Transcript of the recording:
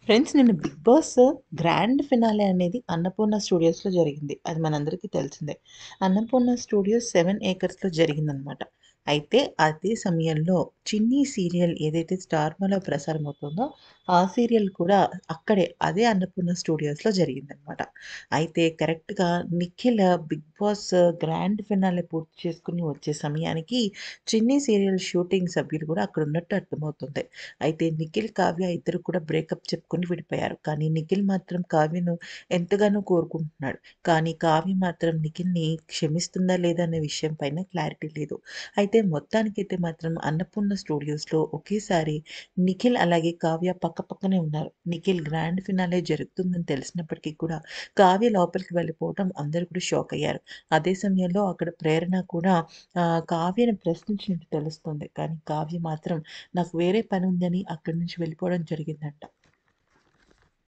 Friends నిన్న 'big Boss' grand finale అనేది అన్నపూర్ణ స్టూడియోస్‌లో జరిగింది. అది మనందరికీ తెలిసిందే. అన్నపూర్ణ స్టూడియోస్ 7 ఏకర్స్‌లో జరిగిందనమాట. అయితే అదే సమయంలో 'చిన్ని' సీరియల్ ఏదైతే స్టార్మాలో ప్రసారమవుతుందో, ఆ సీరియల్ కూడా అక్కడే అదే అన్నపూర్ణ స్టూడియోస్‌లో జరిగిందనమాట. అయితే కరెక్ట్‌గా Nikhil 'Bigg Boss' grand finale పూర్తి చేసుకొని వచ్చే సమయానికి 'చిన్ని' సీరియల్ షూటింగ్ సభ్యులు కూడా అక్కడున్నట్టు అర్థమవుతుంది. అయితే నిఖిల్, కావ్య ఇద్దరు కూడా బ్రేకప్ చెప్పుకొని విడిపోయారు. కానీ నిఖిల్ మాత్రం కావ్యను ఎంతగానో కోరుకుంటున్నాడు. కానీ కావ్య మాత్రం నిఖిల్‌ని క్షమిస్తుందా లేదా అనే విషయం పైన క్లారిటీ లేదు. అయితే మొత్తానికైతే మాత్రం అన్నపూర్ణ స్టూడియోస్‌లో ఒకేసారి నిఖిల్ అలాగే కావ్య పక్కపక్కనే ఉన్నారు. నిఖిల్ గ్రాండ్ ఫినాలే జరుగుతుందని తెలిసినప్పటికీ కూడా కావ్య లోపలికి వెళ్ళిపోవడం అందరూ కూడా షాక్ అయ్యారు. అదే సమయంలో అక్కడ ప్రేరణ కూడా కావ్యని ప్రశ్నించినట్టు తెలుస్తుంది. కానీ కావ్య మాత్రం నాకు వేరే పనుందని అక్కడి నుంచి వెళ్ళిపోవడం జరిగిందంట.